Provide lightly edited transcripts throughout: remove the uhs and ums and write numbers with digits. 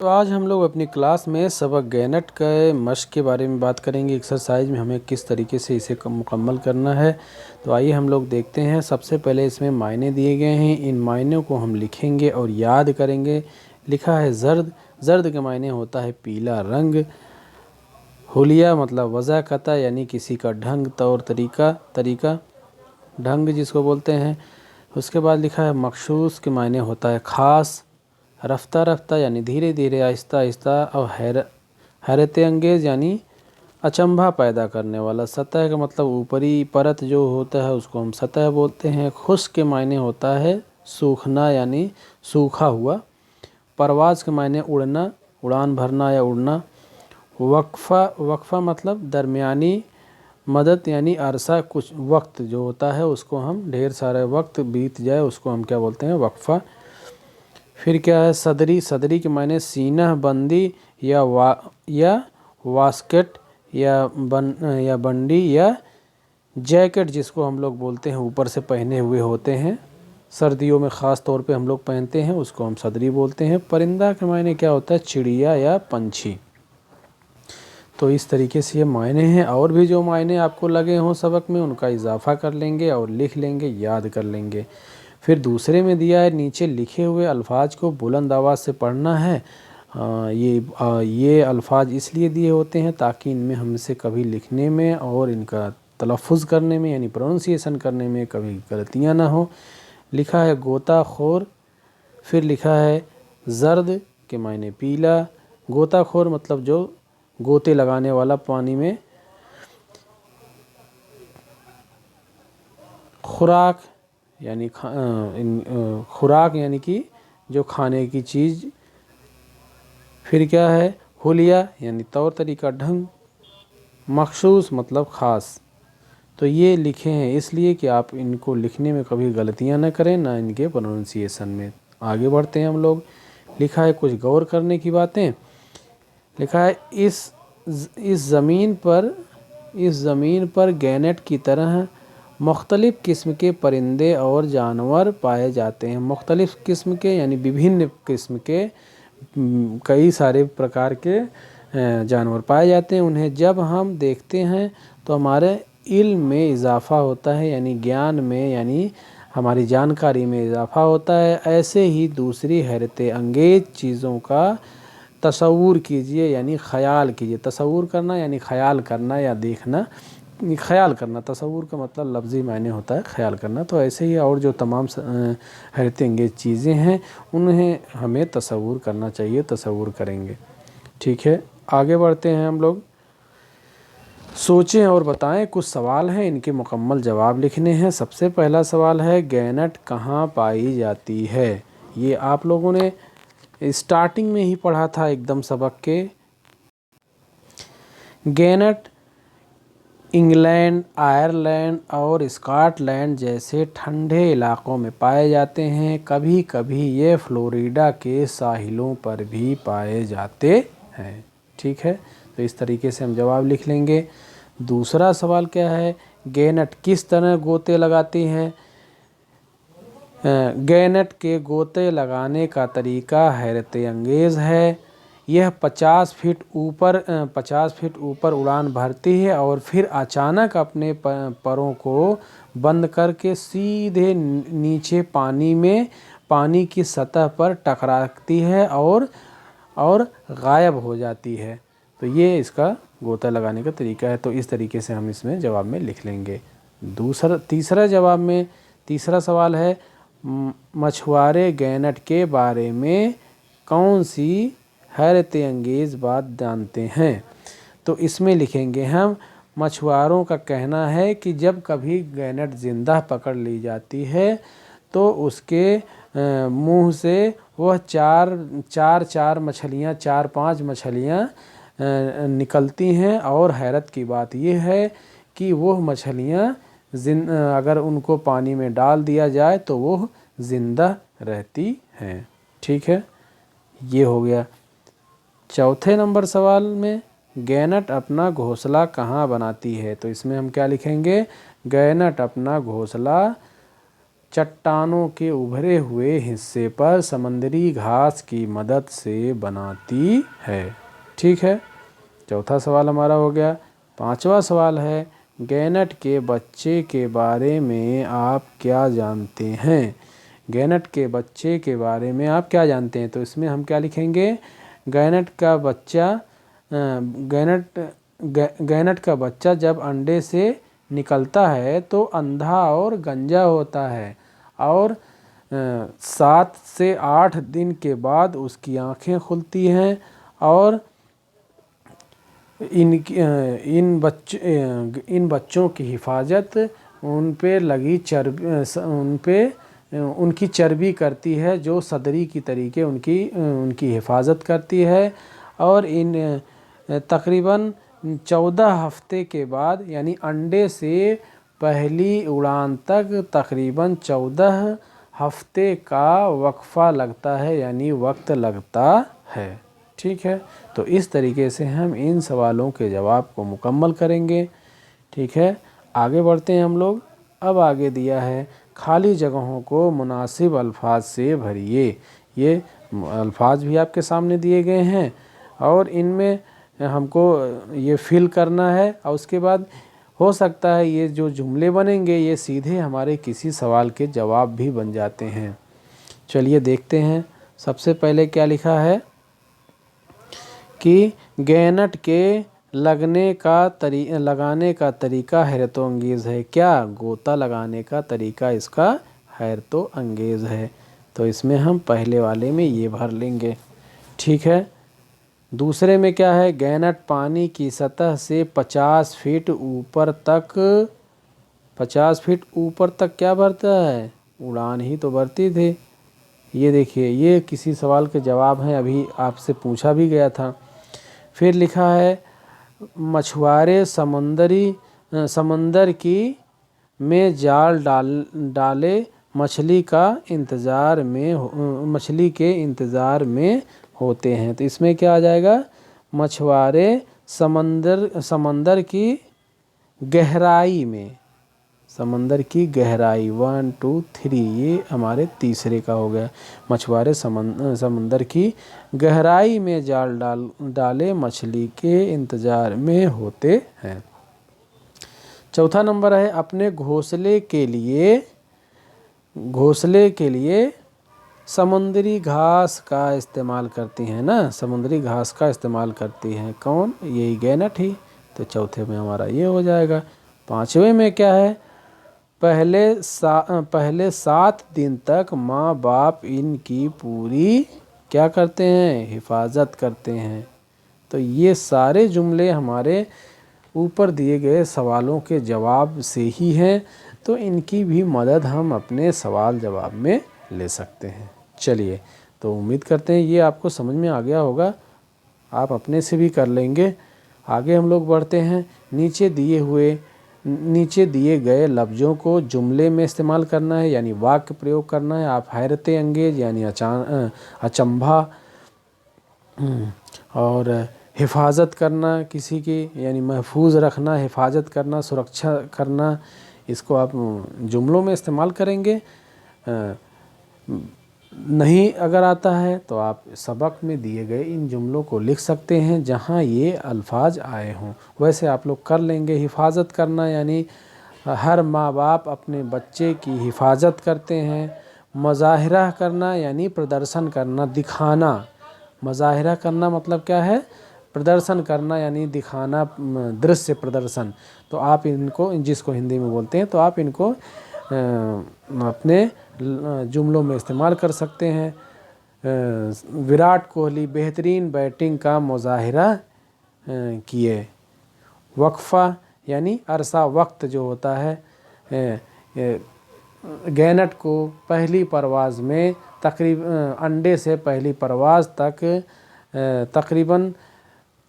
तो आज हम लोग अपनी क्लास में सबक गैनट के मश्क के बारे में बात करेंगे। एक्सरसाइज में हमें किस तरीके से इसे मुकम्मल करना है। तो आइए हम लोग देखते हैं। सबसे पहले इसमें मायने दिए गए हैं, इन मायनों को हम लिखेंगे और याद करेंगे। लिखा है ज़र्द। ज़र्द के मायने होता है पीला रंग। हुलिया मतलब वज़ाकता यानी किसी का ढंग, तौर तरीका ढंग जिसको बोलते हैं। उसके बाद लिखा है मखसूस के मायने होता है ख़ास। रफ्ता रफ्ता यानी धीरे धीरे, आहिस्ता आहिस्ता। और हैरत अंगेज़ यानी अचंभा पैदा करने वाला। सतह का मतलब ऊपरी परत जो होता है उसको हम सतह बोलते हैं। खुश के मायने होता है सूखना यानी सूखा हुआ। परवाज़ के मायने उड़ना, उड़ान भरना या उड़ना। वक्फ़ा मतलब दरमियानी मदद यानी अरसा, कुछ वक्त जो होता है उसको हम ढेर सारा वक्त बीत जाए उसको हम क्या बोलते हैं, वक्फ़ा। फिर क्या है सदरी। सदरी के मायने सीना बंदी या वास्केट या बंडी या जैकेट जिसको हम लोग बोलते हैं ऊपर से पहने हुए होते हैं, सर्दियों में ख़ास तौर पे हम लोग पहनते हैं, उसको हम सदरी बोलते हैं। परिंदा के मायने क्या होता है, चिड़िया या पंछी। तो इस तरीके से ये मायने हैं। और भी जो मायने आपको लगे हों सबक में उनका इजाफा कर लेंगे और लिख लेंगे, याद कर लेंगे। फिर दूसरे में दिया है नीचे लिखे हुए अल्फाज को बुलंद आवाज़ से पढ़ना है। ये अल्फाज इसलिए दिए होते हैं ताकि इनमें हमसे कभी लिखने में और इनका तलफ़ुज़ करने में यानी प्रोनाउंसिएशन करने में कभी गलतियाँ ना हो। लिखा है गोताखोर। फिर लिखा है ज़र्द के मायने पीला। गोताखोर मतलब जो गोते लगाने वाला पानी में। खुराक यानी खुराक यानी कि जो खाने की चीज़। फिर क्या है हुलिया यानी तौर तरीका, ढंग। मखसूस मतलब ख़ास। तो ये लिखे हैं इसलिए कि आप इनको लिखने में कभी गलतियां ना करें, ना इनके प्रोनाउंसिएशन में। आगे बढ़ते हैं हम लोग। लिखा है कुछ गौर करने की बातें। लिखा है इस ज़मीन पर गैनेट की तरह मुख्तलिफ़ किस्म के परिंदे और जानवर पाए जाते हैं। मुख्तलिफ़ किस्म के यानी विभिन्न किस्म के कई सारे प्रकार के जानवर पाए जाते हैं। उन्हें जब हम देखते हैं तो हमारे इल्म में इजाफ़ा होता है यानी ज्ञान में यानी हमारी जानकारी में इजाफ़ा होता है। ऐसे ही दूसरी हैरत अंगेज़ चीज़ों का तसव्वुर कीजिए यानी ख़याल कीजिए। तसव्वुर करना यानी ख़याल करना या देखना, ख़याल करना। तसव्वुर का मतलब लफ्ज़ी मायने होता है ख़याल करना। तो ऐसे ही और जो तमाम हैरत अंगेज़ चीज़ें हैं उन्हें हमें तसव्वुर करना चाहिए, तसव्वुर करेंगे। ठीक है, आगे बढ़ते हैं हम लोग। सोचें और बताएं। कुछ सवाल हैं, इनके मुकम्मल जवाब लिखने हैं। सबसे पहला सवाल है गैनट कहाँ पाई जाती है। ये आप लोगों ने स्टार्टिंग में ही पढ़ा था एकदम सबक के। गैनट इंग्लैंड, आयरलैंड और स्कॉटलैंड जैसे ठंडे इलाकों में पाए जाते हैं। कभी कभी ये फ्लोरिडा के साहिलों पर भी पाए जाते हैं। ठीक है, तो इस तरीके से हम जवाब लिख लेंगे। दूसरा सवाल क्या है, गैनट किस तरह गोते लगाती हैं। गैनट के गोते लगाने का तरीका हैरत अंगेज़ है। यह 50 फीट ऊपर उड़ान भरती है और फिर अचानक अपने परों को बंद करके सीधे नीचे पानी की सतह पर टकराती है और गायब हो जाती है। तो ये इसका गोता लगाने का तरीका है। तो इस तरीके से हम इसमें जवाब में लिख लेंगे। तीसरा सवाल है मछुआरे गैनट के बारे में कौन सी हैरत अंगेज़ बात जानते हैं। तो इसमें लिखेंगे हम मछुआरों का कहना है कि जब कभी गैनट ज़िंदा पकड़ ली जाती है तो उसके मुंह से वह चार पांच मछलियाँ निकलती हैं। और हैरत की बात यह है कि वह मछलियाँ अगर उनको पानी में डाल दिया जाए तो वो ज़िंदा रहती हैं। ठीक है, ये हो गया। चौथे नंबर सवाल में गैनट अपना घोंसला कहाँ बनाती है। तो इसमें हम क्या लिखेंगे, गैनट अपना घोंसला चट्टानों के उभरे हुए हिस्से पर समुद्री घास की मदद से बनाती है। ठीक है, चौथा सवाल हमारा हो गया। पांचवा सवाल है, गैनट के बच्चे के बारे में आप क्या जानते हैं? गैनट के बच्चे के बारे में आप क्या जानते हैं? तो इसमें हम क्या लिखेंगे? गैनट का बच्चा गैनट का बच्चा जब अंडे से निकलता है तो अंधा और गंजा होता है और 7 से 8 दिन के बाद उसकी आँखें खुलती हैं और इन बच्चों की हिफाजत उनकी चर्बी करती है, जो सदरी की तरीके उनकी हिफाजत करती है। और इन तकरीबन 14 हफ्ते के बाद यानी अंडे से पहली उड़ान तक तकरीबन 14 हफ्ते का वक्फा लगता है यानी वक्त लगता है। ठीक है, तो इस तरीके से हम इन सवालों के जवाब को मुकम्मल करेंगे। ठीक है, आगे बढ़ते हैं हम लोग। अब आगे दिया है, खाली जगहों को मुनासिब अल्फाज से भरिए। ये अल्फाज भी आपके सामने दिए गए हैं और इनमें हमको ये फिल करना है और उसके बाद हो सकता है ये जो जुमले बनेंगे ये सीधे हमारे किसी सवाल के जवाब भी बन जाते हैं। चलिए देखते हैं। सबसे पहले क्या लिखा है कि गैनट के लगाने का तरीका हैरतोंगेज़ है। क्या? गोता लगाने का तरीका इसका हैरतोंगेज़ है। तो इसमें हम पहले वाले में ये भर लेंगे। ठीक है, दूसरे में क्या है? गैनट पानी की सतह से 50 फीट ऊपर तक क्या भरता है? उड़ान ही तो भरती थी। ये देखिए, ये किसी सवाल के जवाब हैं, अभी आपसे पूछा भी गया था। फिर लिखा है, मछुआरे समंदर की में जाल डाले मछली के इंतज़ार में होते हैं। तो इसमें क्या आ जाएगा? मछुआरे समंदर की गहराई में, समंदर की गहराई 1 2 3 ये हमारे तीसरे का हो गया। मछुआरे समंदर की गहराई में जाल डाले मछली के इंतज़ार में होते हैं। चौथा नंबर है, अपने घोंसले के लिए समुद्री घास का इस्तेमाल करती हैं ना, समुद्री घास का इस्तेमाल करती हैं। कौन? यही गैनट ही। तो चौथे में हमारा ये हो जाएगा। पांचवें में क्या है? पहले 7 दिन तक माँ बाप इनकी पूरी क्या करते हैं? हिफाजत करते हैं। तो ये सारे जुमले हमारे ऊपर दिए गए सवालों के जवाब से ही हैं, तो इनकी भी मदद हम अपने सवाल जवाब में ले सकते हैं। चलिए, तो उम्मीद करते हैं ये आपको समझ में आ गया होगा, आप अपने से भी कर लेंगे। आगे हम लोग बढ़ते हैं। नीचे दिए गए लफ्ज़ों को जुमले में इस्तेमाल करना है यानी वाक्य प्रयोग करना है। आप हैरत अंगेज यानी अचंभा और हिफाजत करना किसी की यानी महफूज रखना, हिफाजत करना, सुरक्षा करना, इसको आप जुमलों में इस्तेमाल करेंगे। नहीं अगर आता है तो आप सबक में दिए गए इन जुमलों को लिख सकते हैं जहां ये अल्फाज आए हों। वैसे आप लोग कर लेंगे। हिफाजत करना यानी हर माँ बाप अपने बच्चे की हिफाजत करते हैं। मुज़ाहिरा करना यानी प्रदर्शन करना, दिखाना। मुज़ाहिरा करना मतलब क्या है? प्रदर्शन करना यानी दिखाना, दृश्य प्रदर्शन। तो आप इनको, जिसको हिंदी में बोलते हैं, तो आप इनको अपने जुमलों में इस्तेमाल कर सकते हैं। विराट कोहली बेहतरीन बैटिंग का मुज़ाहिरा किए। वक्फ़ा यानी अरसा, वक्त जो होता है। गैनट को पहली परवाज़ में अंडे से पहली परवाज़ तक तकरीबन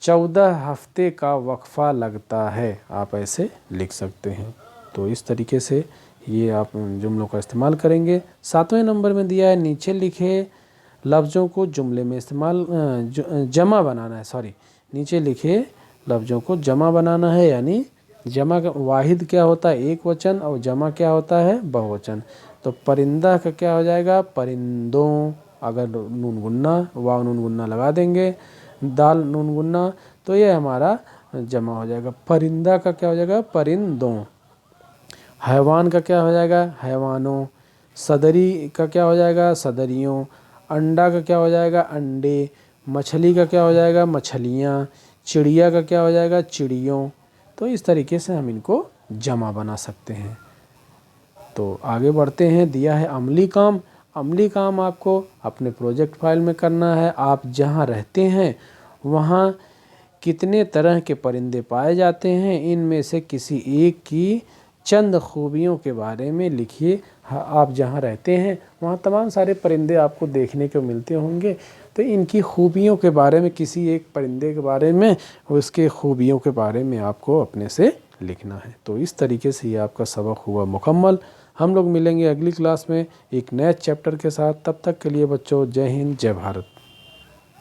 14 हफ्ते का वक्फ़ा लगता है। आप ऐसे लिख सकते हैं। तो इस तरीके से ये आप जुमलों का इस्तेमाल करेंगे। 7वें नंबर में दिया है, नीचे लिखे लफ्ज़ों को जुमले में जमा बनाना है। नीचे लिखे लफ्ज़ों को जमा बनाना है यानी जमा का वाहिद क्या होता है? एक वचन, और जमा क्या होता है? बहुवचन। तो परिंदा का क्या हो जाएगा, परिंदों। अगर नून गुन्ना, वाव नून गुन्ना लगा देंगे, दाल नून गुन्ना, तो ये हमारा जमा हो जाएगा। परिंदा का क्या हो जाएगा, परिंदों। हैवान का क्या हो जाएगा, हैवानों। सदरी का क्या हो जाएगा, सदरियों। अंडा का क्या हो जाएगा, अंडे। मछली का क्या हो जाएगा, मछलियाँ। चिड़िया का क्या हो जाएगा, चिड़ियों। तो इस तरीके से हम इनको जमा बना सकते हैं। तो आगे बढ़ते हैं। दिया है अमली काम। अमली काम आपको अपने प्रोजेक्ट फाइल में करना है। आप जहाँ रहते हैं वहाँ कितने तरह के परिंदे पाए जाते हैं, इनमें से किसी एक की चंद खूबियों के बारे में लिखिए। आप जहाँ रहते हैं वहाँ तमाम सारे परिंदे आपको देखने को मिलते होंगे, तो इनकी खूबियों के बारे में, किसी एक परिंदे के बारे में, उसके खूबियों के बारे में आपको अपने से लिखना है। तो इस तरीके से ये आपका सबक हुआ मुकम्मल। हम लोग मिलेंगे अगली क्लास में एक नए चैप्टर के साथ। तब तक के लिए बच्चों, जय हिंद, जय भारत।